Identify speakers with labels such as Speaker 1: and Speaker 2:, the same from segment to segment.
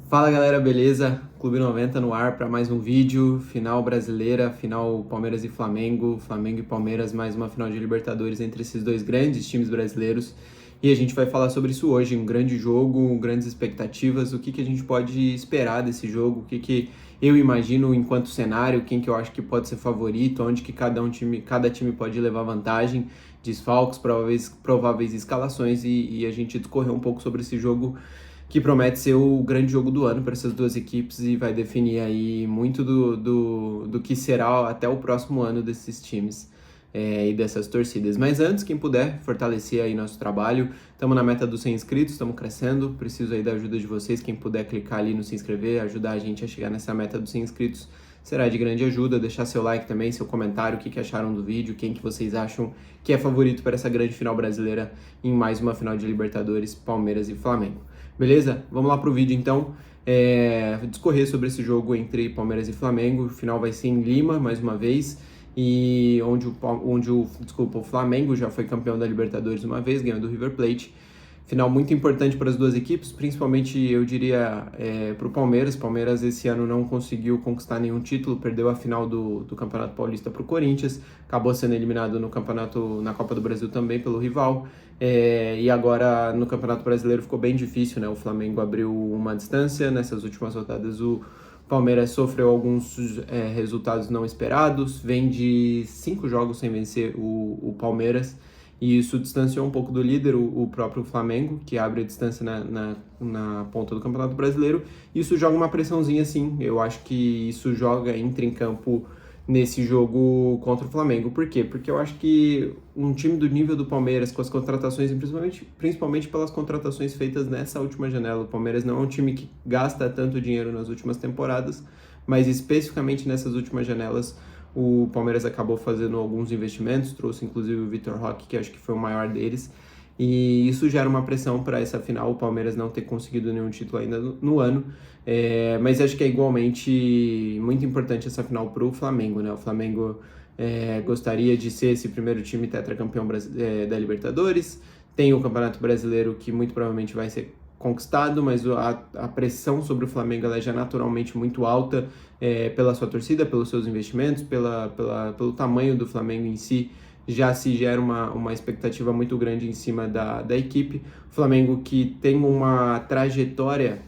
Speaker 1: Fala galera, beleza? Clube 90 no ar para mais um vídeo, final brasileira, final Palmeiras e Flamengo, Flamengo e Palmeiras, mais uma final de Libertadores entre esses dois grandes times brasileiros. E a gente vai falar sobre isso hoje, um grande jogo, grandes expectativas, o que a gente pode esperar desse jogo, o que eu imagino enquanto cenário, quem que eu acho que pode ser favorito, onde que cada time pode levar vantagem, desfalques, prováveis escalações e a gente discorrer um pouco sobre esse jogo que promete ser o grande jogo do ano para essas duas equipes e vai definir aí muito do que será até o próximo ano desses times e dessas torcidas. Mas antes, quem puder fortalecer aí nosso trabalho, estamos na meta dos 100 inscritos, estamos crescendo, preciso aí da ajuda de vocês, quem puder clicar ali no se inscrever, ajudar a gente a chegar nessa meta dos 100 inscritos, será de grande ajuda, deixar seu like também, seu comentário, o que acharam do vídeo, quem que vocês acham que é favorito para essa grande final brasileira em mais uma final de Libertadores, Palmeiras e Flamengo. Beleza? Vamos lá pro vídeo então. Discorrer sobre esse jogo entre Palmeiras e Flamengo. O final vai ser em Lima, mais uma vez, e onde o Flamengo já foi campeão da Libertadores uma vez, ganhando do River Plate. Final muito importante para as duas equipes, principalmente eu diria para o Palmeiras. Palmeiras esse ano não conseguiu conquistar nenhum título, perdeu a final do Campeonato Paulista para o Corinthians, acabou sendo eliminado na Copa do Brasil também pelo rival, e agora no Campeonato Brasileiro ficou bem difícil, né? O Flamengo abriu uma distância, nessas últimas rodadas o Palmeiras sofreu alguns resultados não esperados, vem de 5 jogos sem vencer o Palmeiras, e isso distanciou um pouco do líder, o próprio Flamengo, que abre a distância na ponta do Campeonato Brasileiro. Isso joga uma pressãozinha, sim. Eu acho que isso entra em campo nesse jogo contra o Flamengo. Por quê? Porque eu acho que um time do nível do Palmeiras, com as contratações, principalmente pelas contratações feitas nessa última janela, o Palmeiras não é um time que gasta tanto dinheiro nas últimas temporadas, mas especificamente nessas últimas janelas, o Palmeiras acabou fazendo alguns investimentos, trouxe inclusive o Vitor Roque, que acho que foi o maior deles, e isso gera uma pressão para essa final, o Palmeiras não ter conseguido nenhum título ainda no ano, mas acho que é igualmente muito importante essa final para o Flamengo, né? O Flamengo gostaria de ser esse primeiro time tetracampeão da Libertadores, tem o Campeonato Brasileiro que muito provavelmente vai ser conquistado, mas a pressão sobre o Flamengo ela é já naturalmente muito alta pela sua torcida, pelos seus investimentos, pelo tamanho do Flamengo em si, já se gera uma expectativa muito grande em cima da equipe. O Flamengo que tem uma trajetória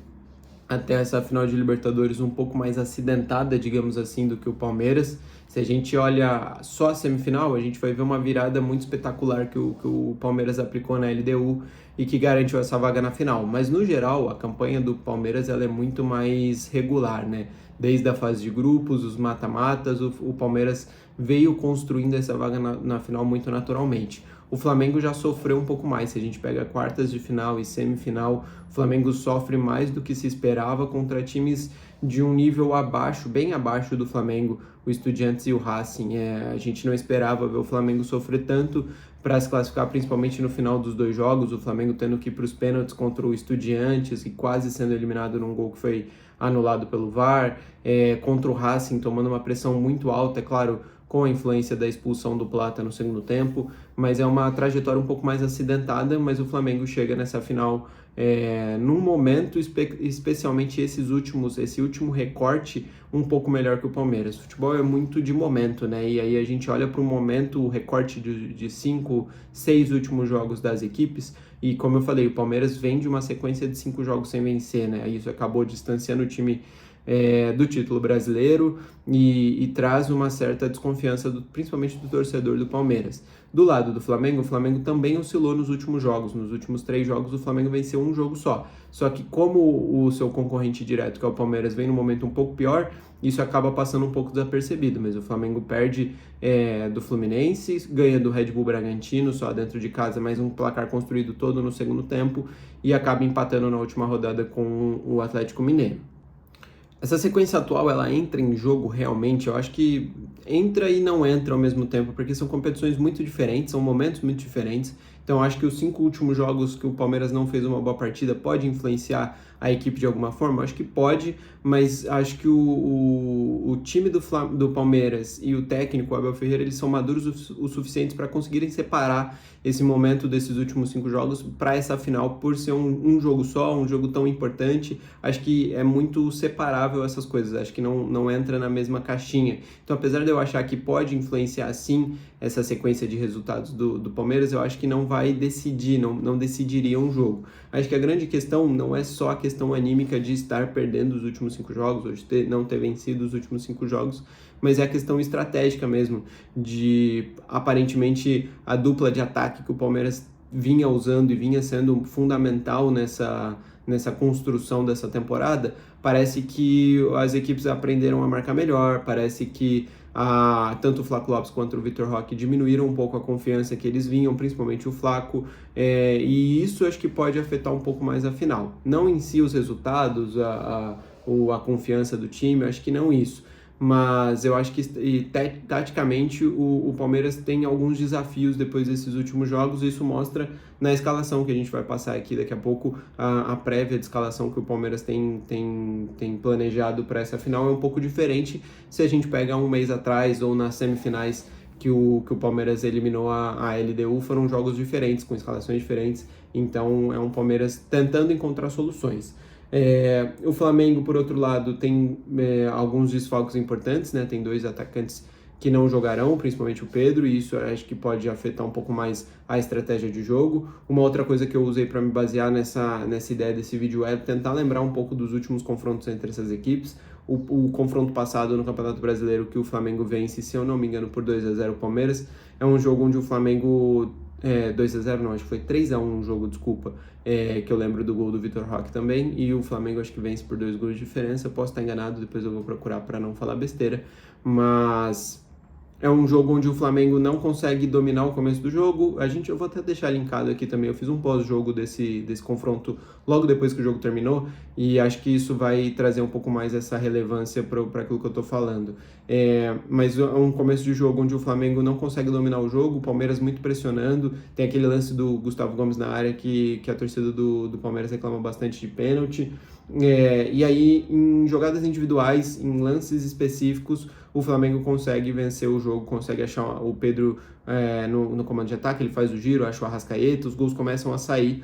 Speaker 1: até essa final de Libertadores um pouco mais acidentada, digamos assim, do que o Palmeiras. Se a gente olha só a semifinal, a gente vai ver uma virada muito espetacular que o Palmeiras aplicou na LDU e que garantiu essa vaga na final. Mas, no geral, a campanha do Palmeiras ela é muito mais regular, né? Desde a fase de grupos, os mata-matas, o Palmeiras veio construindo essa vaga na final muito naturalmente. O Flamengo já sofreu um pouco mais. Se a gente pega quartas de final e semifinal, o Flamengo sofre mais do que se esperava contra times de um nível abaixo, bem abaixo do Flamengo, o Estudiantes e o Racing. A gente não esperava ver o Flamengo sofrer tanto para se classificar, principalmente no final dos dois jogos, o Flamengo tendo que ir para os pênaltis contra o Estudiantes e quase sendo eliminado num gol que foi anulado pelo VAR, contra o Racing tomando uma pressão muito alta, é claro, com a influência da expulsão do Plata no segundo tempo, mas é uma trajetória um pouco mais acidentada, mas o Flamengo chega nessa final num momento, especialmente esse último recorte, um pouco melhor que o Palmeiras. O futebol é muito de momento, né? E aí a gente olha para o momento, o recorte de 5, 6 últimos jogos das equipes, e como eu falei, o Palmeiras vem de uma sequência de 5 jogos sem vencer, né? Isso acabou distanciando o time do título brasileiro e traz uma certa desconfiança, principalmente do torcedor do Palmeiras. Do lado do Flamengo, o Flamengo também oscilou nos últimos jogos. Nos últimos 3 jogos, o Flamengo venceu um jogo só. Só que como o seu concorrente direto, que é o Palmeiras, vem num momento um pouco pior, isso acaba passando um pouco desapercebido. Mas o Flamengo perde do Fluminense, ganha do Red Bull Bragantino, só dentro de casa, mais um placar construído todo no segundo tempo, e acaba empatando na última rodada com o Atlético Mineiro. Essa sequência atual, ela entra em jogo realmente, eu acho que entra e não entra ao mesmo tempo, porque são competições muito diferentes, são momentos muito diferentes, Então acho que os 5 últimos jogos que o Palmeiras não fez uma boa partida pode influenciar a equipe de alguma forma? Acho que pode, mas acho que o time do Palmeiras e o técnico, o Abel Ferreira, eles são maduros o suficientes para conseguirem separar esse momento desses últimos 5 jogos para essa final, por ser um jogo só, um jogo tão importante. Acho que é muito separável essas coisas, acho que não entra na mesma caixinha. Então, apesar de eu achar que pode influenciar sim essa sequência de resultados do Palmeiras, eu acho que não vai decidir, não decidiria um jogo. Acho que a grande questão não é só a questão anímica de estar perdendo os últimos 5 jogos, ou de não ter vencido os últimos 5 jogos, mas é a questão estratégica mesmo, de aparentemente a dupla de ataque que o Palmeiras vinha usando e vinha sendo fundamental nessa construção dessa temporada. Parece que as equipes aprenderam a marcar melhor, parece que tanto o Flaco Lopes quanto o Vitor Roque diminuíram um pouco a confiança que eles vinham, principalmente o Flaco, e isso acho que pode afetar um pouco mais a final. Não em si os resultados, a confiança do time, acho que não isso. Mas eu acho que taticamente o Palmeiras tem alguns desafios depois desses últimos jogos, e isso mostra na escalação que a gente vai passar aqui daqui a pouco. A prévia de escalação que o Palmeiras tem planejado para essa final é um pouco diferente se a gente pega um mês atrás ou nas semifinais que o Palmeiras eliminou a LDU. Foram jogos diferentes, com escalações diferentes, então é um Palmeiras tentando encontrar soluções. O Flamengo, por outro lado, tem alguns desfalques importantes, né? Tem 2 atacantes que não jogarão, principalmente o Pedro, e isso acho que pode afetar um pouco mais a estratégia de jogo. Uma outra coisa que eu usei para me basear nessa ideia desse vídeo é tentar lembrar um pouco dos últimos confrontos entre essas equipes. O confronto passado no Campeonato Brasileiro, que o Flamengo vence, se eu não me engano, por 2-0 o Palmeiras, é um jogo onde o Flamengo... 2-0 não, acho que foi 3-1 o jogo, desculpa, que eu lembro do gol do Vitor Roque também, e o Flamengo acho que vence por 2 gols de diferença. Posso estar enganado, depois eu vou procurar para não falar besteira, mas é um jogo onde o Flamengo não consegue dominar o começo do jogo. Eu vou até deixar linkado aqui também, eu fiz um pós-jogo desse confronto logo depois que o jogo terminou, e acho que isso vai trazer um pouco mais essa relevância para aquilo que eu estou falando. Mas é um começo de jogo onde o Flamengo não consegue dominar o jogo, o Palmeiras muito pressionando, tem aquele lance do Gustavo Gomes na área que a torcida do Palmeiras reclama bastante de pênalti. E aí, em jogadas individuais, em lances específicos, o Flamengo consegue vencer o jogo, consegue achar o Pedro no comando de ataque, ele faz o giro, acha o Arrascaeta, os gols começam a sair,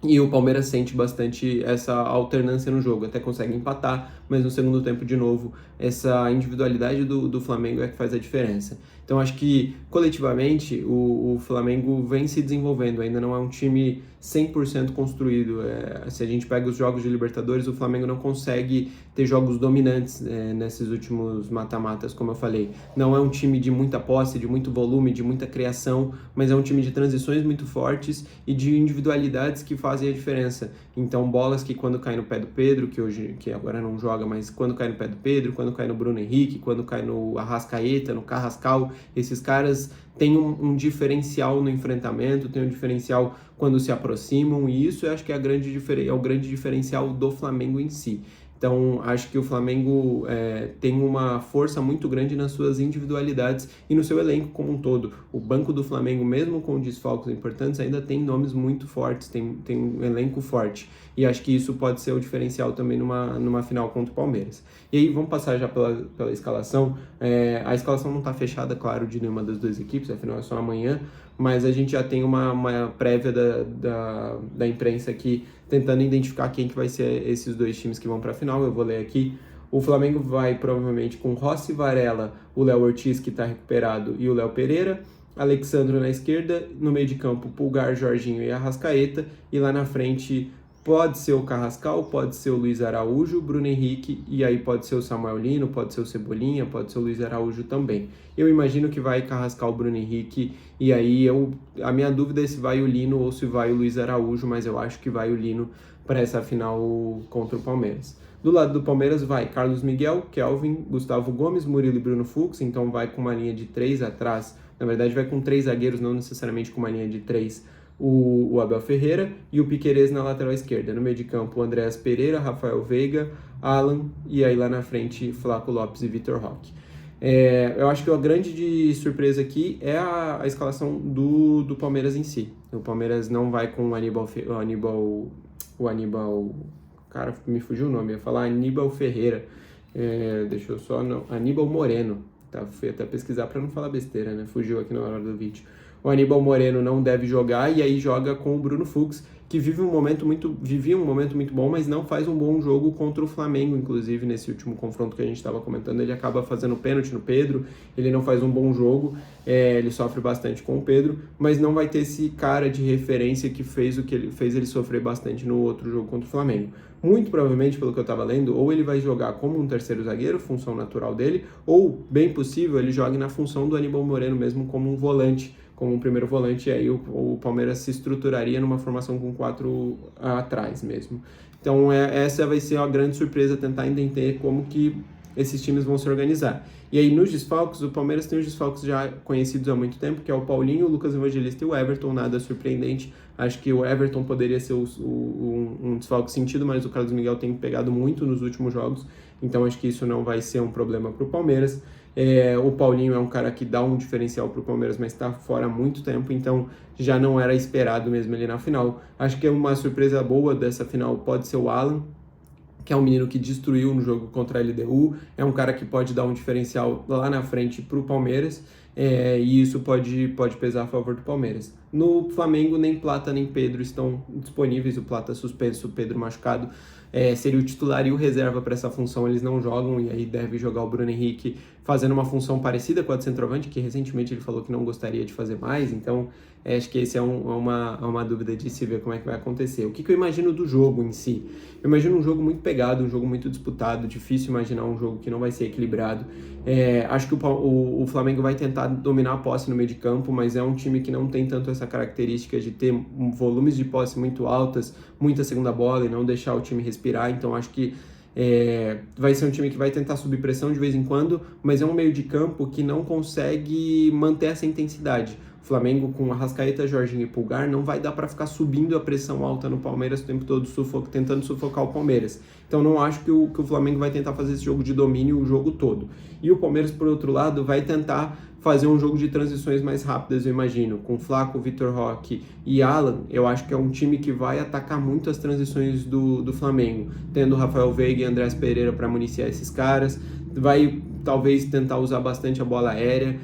Speaker 1: e o Palmeiras sente bastante essa alternância no jogo, até consegue empatar, mas no segundo tempo, de novo, essa individualidade do Flamengo é que faz a diferença. Então acho que, coletivamente, o Flamengo vem se desenvolvendo, ainda não é um time 100% construído. Se a gente pega os jogos de Libertadores, o Flamengo não consegue ter jogos dominantes nesses últimos mata-matas, como eu falei. Não é um time de muita posse, de muito volume, de muita criação, mas é um time de transições muito fortes e de individualidades que fazem a diferença. Então, bolas que quando cai no pé do Pedro, que agora não joga, mas quando cai no pé do Pedro, quando cai no Bruno Henrique, quando cai no Arrascaeta, no Carrascal, esses caras têm um diferencial no enfrentamento, têm um diferencial quando se aproximam, e isso eu acho que é o grande diferencial do Flamengo em si. Então, acho que o Flamengo tem uma força muito grande nas suas individualidades e no seu elenco como um todo. O banco do Flamengo, mesmo com desfalques importantes, ainda tem nomes muito fortes, tem um elenco forte. E acho que isso pode ser o diferencial também numa final contra o Palmeiras. E aí, vamos passar já pela escalação. A escalação não está fechada, claro, de nenhuma das 2 equipes, afinal é só amanhã, mas a gente já tem uma prévia da imprensa aqui tentando identificar quem que vai ser esses 2 times que vão para a final. Eu vou ler aqui. O Flamengo vai provavelmente com Rossi, Varela, o Léo Ortiz, que está recuperado, e o Léo Pereira, Alexandro na esquerda, no meio de campo Pulgar, Jorginho e Arrascaeta, e lá na frente pode ser o Carrascal, pode ser o Luiz Araújo, Bruno Henrique, e aí pode ser o Samuel Lino, pode ser o Cebolinha, pode ser o Luiz Araújo também. Eu imagino que vai Carrascal, Bruno Henrique, e aí a minha dúvida é se vai o Lino ou se vai o Luiz Araújo, mas eu acho que vai o Lino para essa final contra o Palmeiras. Do lado do Palmeiras vai Carlos Miguel, Kelvin, Gustavo Gomes, Murilo e Bruno Fux, então vai com uma linha de 3 atrás, na verdade vai com 3 zagueiros, não necessariamente com uma linha de 3, o Abel Ferreira, e o Piquerez na lateral esquerda. No meio de campo, o Andreas Pereira, Rafael Veiga, Alan, e aí lá na frente, Flaco Lopes e Vitor Roque. Eu acho que a grande surpresa aqui é a escalação do Palmeiras em si. O Palmeiras não vai com o Aníbal, cara, me fugiu o nome, eu ia falar Aníbal Ferreira, deixa eu só, não, Aníbal Moreno, tá? Fui até pesquisar para não falar besteira, né? Fugiu aqui na hora do vídeo. O Aníbal Moreno não deve jogar e aí joga com o Bruno Fux, que vivia um momento muito bom, mas não faz um bom jogo contra o Flamengo, inclusive nesse último confronto que a gente estava comentando, ele acaba fazendo pênalti no Pedro, ele não faz um bom jogo, ele sofre bastante com o Pedro, mas não vai ter esse cara de referência que fez ele sofrer bastante no outro jogo contra o Flamengo. Muito provavelmente, pelo que eu estava lendo, ou ele vai jogar como um terceiro zagueiro, função natural dele, ou, bem possível, ele jogue na função do Aníbal Moreno mesmo como um volante, como um primeiro volante, e aí o Palmeiras se estruturaria numa formação com 4 atrás mesmo. Então essa vai ser a grande surpresa, tentar entender como que esses times vão se organizar. E aí nos desfalques, o Palmeiras tem os desfalques já conhecidos há muito tempo, que é o Paulinho, o Lucas Evangelista e o Everton, nada surpreendente. Acho que o Everton poderia ser um desfalque sentido, mas o Carlos Miguel tem pegado muito nos últimos jogos, então acho que isso não vai ser um problema para o Palmeiras. O Paulinho é um cara que dá um diferencial para o Palmeiras, mas está fora há muito tempo, então já não era esperado mesmo ele na final. Acho que uma surpresa boa dessa final pode ser o Alan, que é um menino que destruiu no jogo contra a LDU, é um cara que pode dar um diferencial lá na frente para o Palmeiras, e isso pode pesar a favor do Palmeiras. No Flamengo, nem Plata nem Pedro estão disponíveis, o Plata suspenso, o Pedro machucado, seria o titular e o reserva para essa função, eles não jogam, e aí deve jogar o Bruno Henrique fazendo uma função parecida com a de centroavante, que recentemente ele falou que não gostaria de fazer mais, então acho que esse é uma dúvida de se ver como é que vai acontecer. O que eu imagino do jogo em si? Eu imagino um jogo muito pegado, um jogo muito disputado, difícil imaginar um jogo que não vai ser equilibrado. Acho que o Flamengo vai tentar dominar a posse no meio de campo, mas é um time que não tem tanto essa característica de ter volumes de posse muito altas, muita segunda bola e não deixar o time respirar, então acho que vai ser um time que vai tentar subir pressão de vez em quando, mas é um meio de campo que não consegue manter essa intensidade. O Flamengo com Arrascaeta, Jorginho e Pulgar não vai dar para ficar subindo a pressão alta no Palmeiras o tempo todo, tentando sufocar o Palmeiras. Então não acho que o Flamengo vai tentar fazer esse jogo de domínio o jogo todo. E o Palmeiras, por outro lado, vai tentar fazer um jogo de transições mais rápidas, eu imagino. Com Flaco, Vitor Roque e Alan, eu acho que é um time que vai atacar muito as transições do Flamengo, tendo Rafael Veiga e Andrés Pereira para municiar esses caras. Vai talvez tentar usar bastante a bola aérea,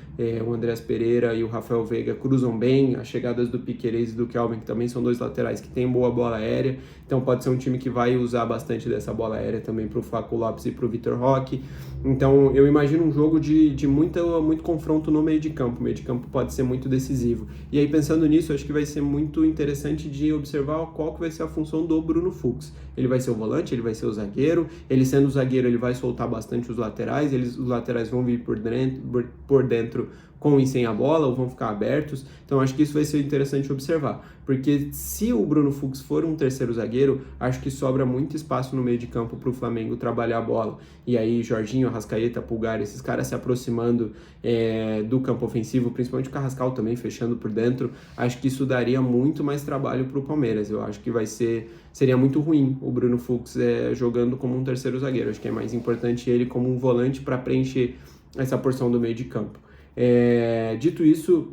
Speaker 1: o Andrés Pereira e o Rafael Veiga cruzam bem, as chegadas do Piquerez e do Kelvin, que também são dois laterais que têm boa bola aérea, então pode ser um time que vai usar bastante dessa bola aérea também para o Flaco Lopes e para o Vitor Roque. Então eu imagino um jogo de muito confronto no meio de campo. O meio de campo pode ser muito decisivo. E aí, pensando nisso, acho que vai ser muito interessante de observar qual que vai ser a função do Bruno Fux. Ele vai ser o volante, ele vai ser o zagueiro, ele sendo o zagueiro, ele vai soltar bastante os laterais, os laterais vão vir por dentro com e sem a bola, ou vão ficar abertos. Então acho que isso vai ser interessante observar, porque se o Bruno Fux for um terceiro zagueiro, acho que sobra muito espaço no meio de campo para o Flamengo trabalhar a bola. E aí Jorginho, Arrascaeta, Pulgar, esses caras se aproximando do campo ofensivo, principalmente o Carrascal também fechando por dentro, acho que isso daria muito mais trabalho para o Palmeiras. Eu acho que seria muito ruim o Bruno Fux jogando como um terceiro zagueiro. Acho que é mais importante ele como um volante para preencher essa porção do meio de campo. Dito isso,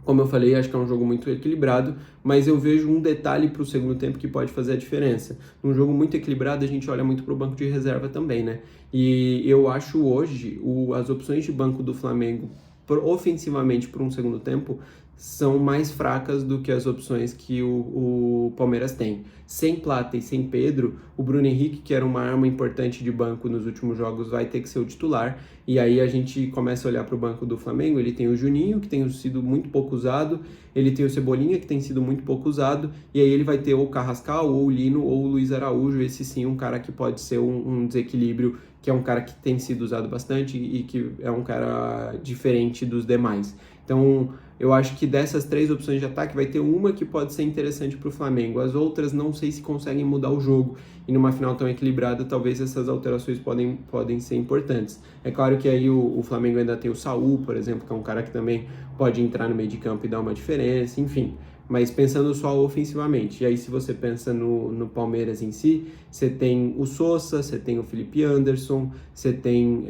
Speaker 1: como eu falei, acho que é um jogo muito equilibrado, mas eu vejo um detalhe para o segundo tempo que pode fazer a diferença. Num jogo muito equilibrado, a gente olha muito para o banco de reserva também, né? E eu acho hoje as opções de banco do Flamengo ofensivamente para um segundo tempo são mais fracas do que as opções que o Palmeiras tem. Sem Plata e sem Pedro, o Bruno Henrique, que era uma arma importante de banco nos últimos jogos, vai ter que ser o titular, e aí a gente começa a olhar para o banco do Flamengo. Ele tem o Juninho, que tem sido muito pouco usado, ele tem o Cebolinha, que tem sido muito pouco usado, e aí ele vai ter ou o Carrascal, ou o Lino, ou o Luiz Araújo, esse sim um cara que pode ser um desequilíbrio, que é um cara que tem sido usado bastante e que é um cara diferente dos demais. Então, eu acho que dessas 3 opções de ataque vai ter uma que pode ser interessante para o Flamengo. As outras não sei se conseguem mudar o jogo. E numa final tão equilibrada, talvez essas alterações podem ser importantes. É claro que aí o Flamengo ainda tem o Saúl, por exemplo, que é um cara que também pode entrar no meio de campo e dar uma diferença, enfim. Mas pensando só ofensivamente. E aí, se você pensa no Palmeiras em si, você tem o Sosa, você tem o Felipe Anderson, você tem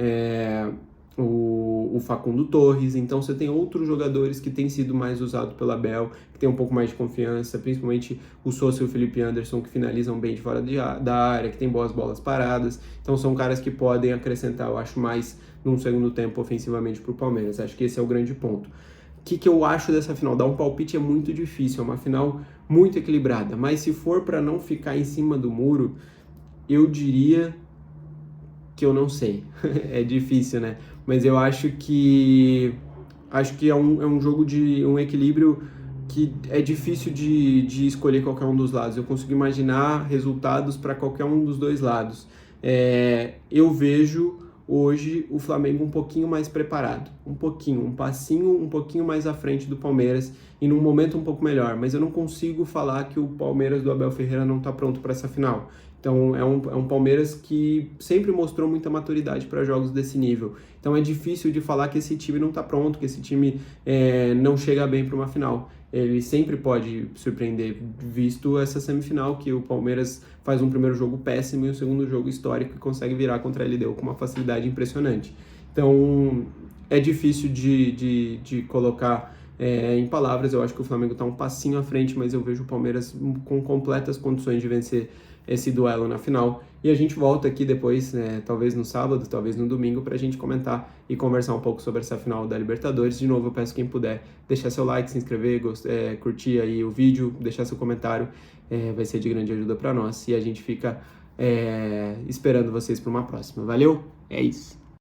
Speaker 1: o Facundo Torres, então você tem outros jogadores que têm sido mais usados pela Abel, que tem um pouco mais de confiança, principalmente o Sousa e o Felipe Anderson, que finalizam bem de fora da área, que tem boas bolas paradas, então são caras que podem acrescentar, eu acho, mais num segundo tempo ofensivamente para o Palmeiras, acho que esse é o grande ponto. O que eu acho dessa final? Dar um palpite é muito difícil, é uma final muito equilibrada, mas se for para não ficar em cima do muro, eu diria que eu não sei. É difícil, né? Mas eu acho que é um jogo de um equilíbrio que é difícil de escolher qualquer um dos lados. Eu consigo imaginar resultados para qualquer um dos dois lados. Eu vejo hoje o Flamengo um pouquinho mais preparado, um passinho um pouquinho mais à frente do Palmeiras e num momento um pouco melhor, mas eu não consigo falar que o Palmeiras do Abel Ferreira não está pronto para essa final. Então é um Palmeiras que sempre mostrou muita maturidade para jogos desse nível. Então é difícil de falar que esse time não está pronto, que esse time não chega bem para uma final. Ele sempre pode surpreender, visto essa semifinal que o Palmeiras faz um primeiro jogo péssimo e um segundo jogo histórico e consegue virar contra a LDU com uma facilidade impressionante. Então é difícil de colocar em palavras. Eu acho que o Flamengo está um passinho à frente, mas eu vejo o Palmeiras com completas condições de vencer esse duelo na final. E a gente volta aqui depois, talvez no sábado, talvez no domingo, para a gente comentar e conversar um pouco sobre essa final da Libertadores. De novo, eu peço quem puder deixar seu like, se inscrever, curtir aí o vídeo, deixar seu comentário, vai ser de grande ajuda para nós. E a gente fica esperando vocês para uma próxima. Valeu? É isso!